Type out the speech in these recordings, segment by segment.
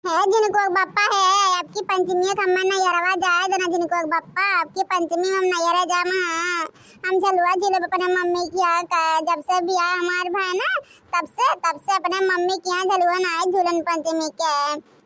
है जिनको बाप्पा है आपकी पंचमी खम्मा न यरवा जाए दना जिनको बाप्पा आपकी पंचमी हम न यरा जाम हम चलवा जिले अपने मम्मी की यहाँ का जब से बियाह हमारे भाई ना तब से अपने मम्मी की यहाँ झलुआ ना आए झूलन पंचमी के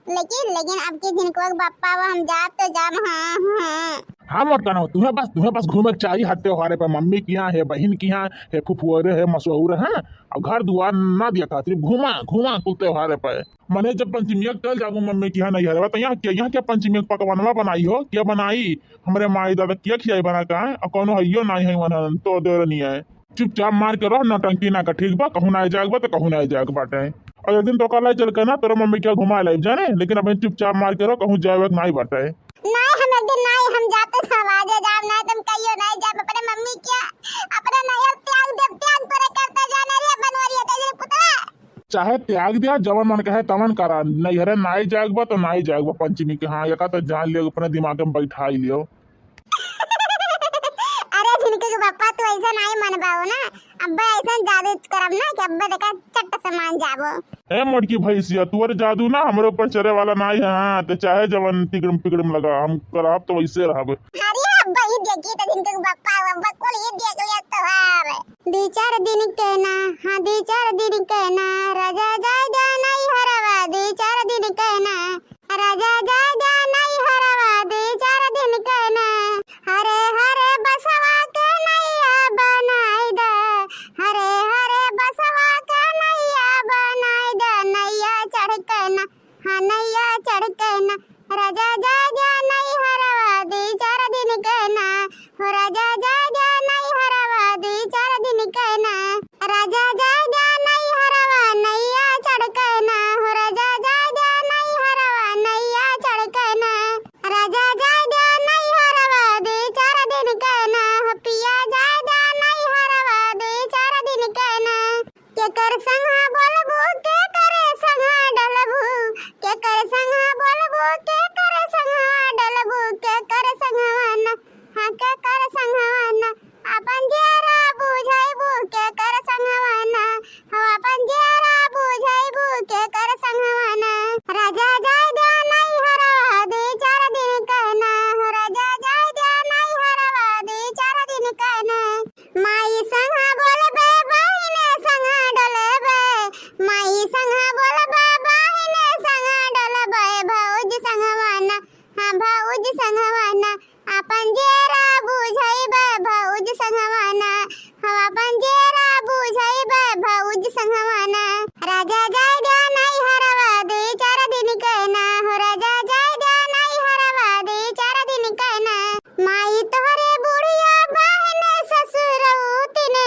लेकिन अब की जिनको बाप्पा वो हम जात तो जाम। हाँ हाँ मत कहना तुम्हें बस घूमे के चाहिए हर त्योहारे पे मम्मी की यहाँ है बहन की यहाँ है फुफुअरे है मशहूर है अब घर दुआर ना दिया था सिर्फ घुमा कुल त्योहारे पे मैंने जब पंचमी कल जागू मम्मी की यहाँ नहीं हरवा तो यहाँ क्या पंचमी पकवानवा बनाई हो क्या बनाई हमारे माई दादा क्या खियाई बना का है और कोनो हइयो नहीं है मन तो देर नहीं है चुपचाप मार के रहो नौटंकी ना का ठीक बा कहूँ ना जाग बा तो कहूँ ना जाग बाटे और एक दिन तो कल चल के ना तेरा मम्मी क्या घुमा लाई जाने लेकिन अब चुपचाप मार के रहो कहूँ जाए नहीं बाटे नहीं हम एक दिन नहीं हम जाते समाजे जाम नहीं तुम कहियो नहीं जब अपने मम्मी क्या अपने नया त्याग करे करते जाने रे बनवरिया तेरे पुतला चाहे त्याग दिया जवन मन कहे तवन करा नहीं हरे नाई जागबा तो नाई जागबा पंचमी के हाँ यका तो जान लियो अपने दिमाग में बैठा ही लियो। अरे जिनके पापा तो ऐसा नहीं मनबाओ ना अब्बा ऐसा जादू करब ना कि अब्बा देखा चट से मान जाबो ए मोटकी भैंसिया तुअर जादू ना हमरे ऊपर चढ़े वाला नहीं है हाँ तो चाहे जवन तिगड़म लगा हम करब तो वैसे रहब। अरे अब्बा ही देखी तो जिनके पापा अब्बा को ये देख लिया तो हार दो चार दिन कहना हाँ दो चार दिन कहना राजा जागा नहीं हरवा दो चार दिन कहना राजा जागा नहीं हरवा दो चार दिन कहना हरे हरे बसवा के नैया बनाई दे हरे हरे बसवा के नैया बनाई दे नैया चढ़ कहना हाँ नैया चढ़ कहना राजा जागा नहीं हरवा दो चार दिन कहना हो राजा जागा नहीं हरवा दो चार दिन कहना राजा जागा नहीं हरवा नैया चढ़ कहना हो राजा जागा नहीं हरवा नैया चढ़ कहना राजा जागा नहीं हरवा दो चार दिन कहना हो पिया जागा नहीं हरवा दो चार दिन कहना के कर संगा बोलबू के करे संगा डलबू के कर संगा बोलबू के करे संगा डलबू के कर संगवाना हाँ के कर संगवाना अपन जेरा बुझाइबू के कर संगवाना हो अपन जेरा बुझाइबू के कर संगवाना राजा जागा नहीं हरवा दो चार दिन कहना हो राजा जागा नहीं हरवा दो चार दिन कहना माई संगा बोलबे बहिने संगा डलबे माई संगा बोलबे बहिने संगा डलबे भौज संगवाना हाँ भौज संगवाना अपन जेरा बुझाइबे भौज संगवाना हम अपन जेरा बुझाइबे भौज संगवाना राजा जागा नहीं हरवा दो चार दिन कहना हो राजा जागा नहीं हरवा दो चार दिन कहना माई तोहरे बुढ़िया बहने ससुरौतिने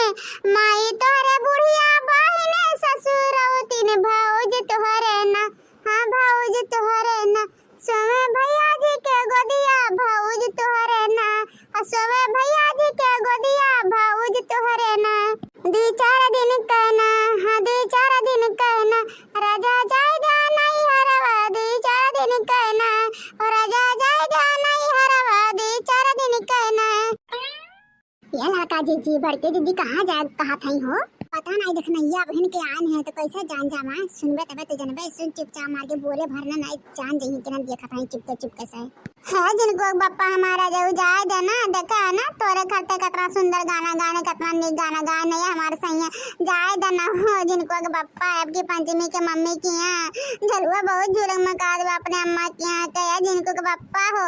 माई तोहरे बुढ़िया बहने ससुरौतिने भौज तोहरे ना हाँ भौज तोहरे ना सोमे भैया जी के गोदिया भौज तोहरे ना सोमे भैया जी के गोदिया भौज तोहरे ना दो चार दिन कहना हाँ दो चार दिन कहना राजा जाएगा नहीं हरवा दो चार दिन कहना और राजा जाएगा नहीं हरवा दो चार दिन कहना। ये लड़का जी बड़के दीदी कहाँ थई हो पता नहीं देखनैया बहन के आन है तो कैसे जान जामा सुनबे तबे तो जनबे सुन चुपचाप मार के बोले भरना नहीं जान जही के ना देखा था चुपके से है जिनको बाप्पा हमारा जो जाए दे ना देखा ना तोरे खरते कितना सुंदर गाना गाने कितना नीक गाना गाए नहीं हमारे सैया जाए दे ना हो जिनको बाप्पा आपकी पंचमी के मम्मी की यहाँ झलुआ बहुत झूलम मका दो अपने अम्मा की यहाँ के जिनको बाप्पा हो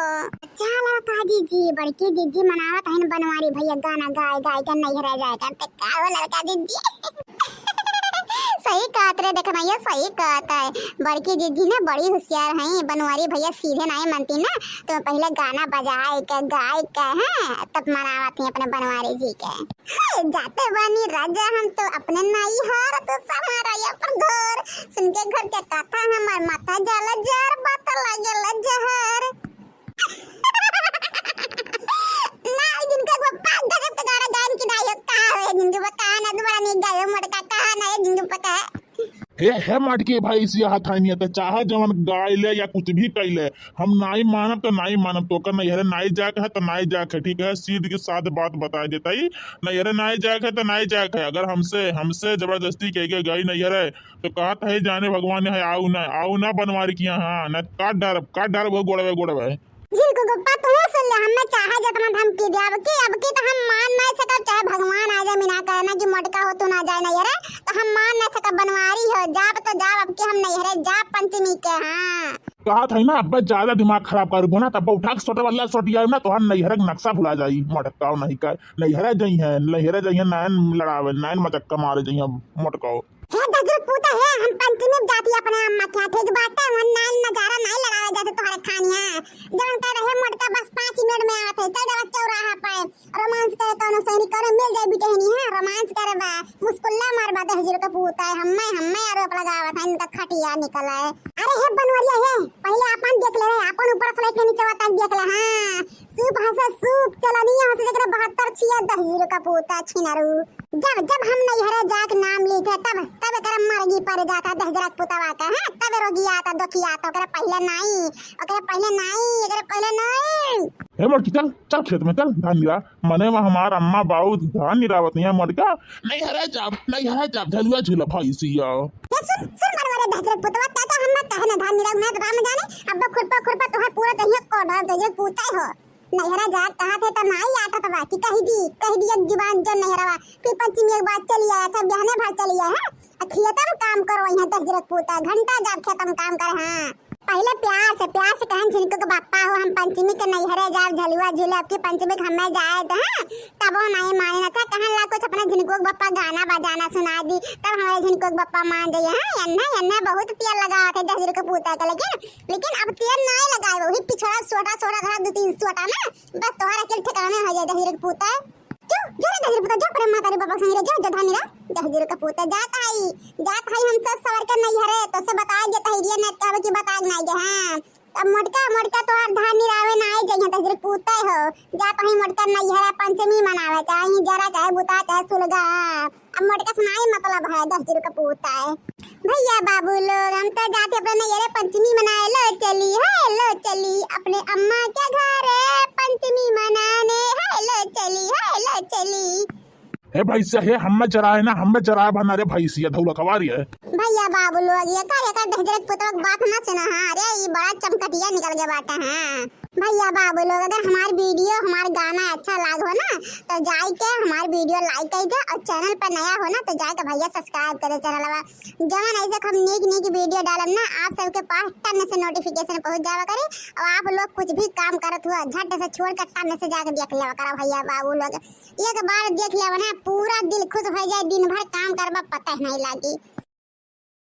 अच्छा लड़का जी बड़की दीदी मनावत है बनवारी भैया गाना गाए के नहीं रह जाएगा तो क्या वो लड़का दीदी सही कहत रे देखना ये सही कहता है बड़की दीदी ना बड़ी होशियार है बनवारी भैया सीधे नहीं मनती ना तो पहले गाना बजाए के गाय के हैं तब मनावती अपने बनवारी जी के जाते बानी राजा हम तो अपने नाई हार तो सहारा अपन घर सुन के घर के कथा हमार माथा जाला जार बात लागेला जहर ना जिनका पप्पा गजब का गाना गान की नहीं कहा है जिनके पता ना दोबारा नहीं गायो मोटका कहा ना जिनके पता हे मट के भाई से हाथ नहीं आता चाहे जवन गाय ले या कुछ भी कैले हम नाई मानब तो नाई मानब तो कर नहीं नाई जाके है तो नाई जाके ठीक है सीध के साथ बात बता देता ही नहीं नाई जाके है तो नाई जाके अगर हमसे हमसे जबरदस्ती कह के गई नहीं है तो कहा था ही जाने भगवान है आओ ना बनवारी किया हाँ न काट डार वो गोड़वे गोड़वे जिनको गप्पा तो सुन ले हमें चाहे जितना धमकी दे अब की तो हम मान नहीं सकब चाहे भगवान आ जाए मिना कहना कि मटका हो तो ना जाए नहीं रे तो हम मान नहीं सकब बनवारी हो जाब तो जाब अब की हम नहीं रे जाब पंचमी के हाँ कहा था ना अब ज्यादा दिमाग खराब कर ना तब उठा के सोटे वाला सोटिया ना तो हम नैहर नक्शा भुला जाई मटका नहीं का नैहर जई है नैन लड़ावे नैन मचक्का मारे जई मटका हे दजर पूता है हम पंचमी में जाती अपने अम्मा के ठीक बात है वन नाइन नजारा नहीं लड़ावे जाते तुम्हारे खानिया जब कह रहे मटका बस 5 मिनट में आते चल जाओ चौराहा पे रोमांस करे तो सैनिक करे मिल जाए बिटहनी है रोमांस करे बा मुस्कुल्ला मार बात है जीरो का पूता है हम्मे आरो लगावा था इनका खटिया निकला है अरे हे बनवरिया है पहले अपन देख ले रे अपन ऊपर फ्लाइट के नीचे तक देख ले हां सूप हंसे सूप चलनिया हंसे जकरा 72 छिया 10 जीरो का पूता छिनारू जब हम नहीं हरे जाक नाम लिखे तब कर मरगी पर जाता 10 जरा पुतवा का है तब रोगी आता दुखी आता ओकरा पहले नहीं हे मटकी चल खेत में चल धान गिरा मने में हमार अम्मा बाऊ धान गिरावत नहीं है मटका नहीं हरे जाब झलुआ झूला भाई सिया ये सुन मरवारे 10 जरा पुतवा तो हम कहने धान गिरा मैं तो राम जाने अब खुरपा तो है पूरा कहिए कोढ़ा दे पूता हो नहरा जा कहा थे तो नहीं आता था बाकी कह दी एक जुबान जो नहरा फिर पंचमी एक बात चली आया सब बहने भर चली है खेतम काम करो यहाँ 10 जरा पूता घंटा जब खेतम काम कर हाँ पहले प्यार से कहन जिनको के बापा हो हम पंचमी के नैहरे जाब झलुआ झूले अब की पंचमी के हमें जाए तो हाँ तब वो नहीं माने ना था कहन ला कुछ अपने जिनको के बापा गाना बजाना सुना दी तब हमारे जिनको के बापा मान जाइए हाँ यन्ना बहुत तेल लगा थे 10 जरा का पूता का लेकिन अब तेल नहीं लगाए वही पिछड़ा सोटा घर 2-3 सोटा ना बस तोहरा के ठिकाने हो जाए 10 जरा का पूता जो 10 जरा पूता जो प्रेम माता रे बाबा संग रे जो धानीरा 10 जरा का पूता जात आई हम सब सवर के नहीं हरे तो से बता दे तहिरिया ने तब की बता नहीं दे हां अब मटका तो हर धान निरावे ना आई जइया 10 जरा पूता हो जात ही मटका नहीं हरे पंचमी मनावे चाहे जरा चाहे बुता चाहे सुलगा अब मटका सुनाई मतलब है 10 जरा का पूता है भैया बाबू लोग हम तो जाते अपने नैहरे पंचमी मनाए लो चली अपने अम्मा के घर पंचमी मनाने लो चली हे भैंसिया हे हमें चराए बना रे भैंसिया धौला खवारी है भैया बाबू लोग ये का 10 जरा पुतवा बात ना सुना हां अरे ये बड़ा चमकटिया निकल गया बात है भैया बाबू लोग अगर हमार वीडियो हमार गाना अच्छा लाग हो ना तो जाई के हमार वीडियो लाइक कर दे और चैनल पर नया हो ना तो जाए के भैया सब्सक्राइब करे चैनलवा जवन ऐसे हम नीक वीडियो डालम ना आप सबके पास टन से नोटिफिकेशन पहुंच जावा करे और आप लोग कुछ भी काम करत हुआ झट से छोड़ कर टन से जाके देख लेवा करा भैया बाबू लोग एक बार देख लेवा ना पूरा दिल खुश हो जाए दिन भर काम करबा पता नहीं लागी।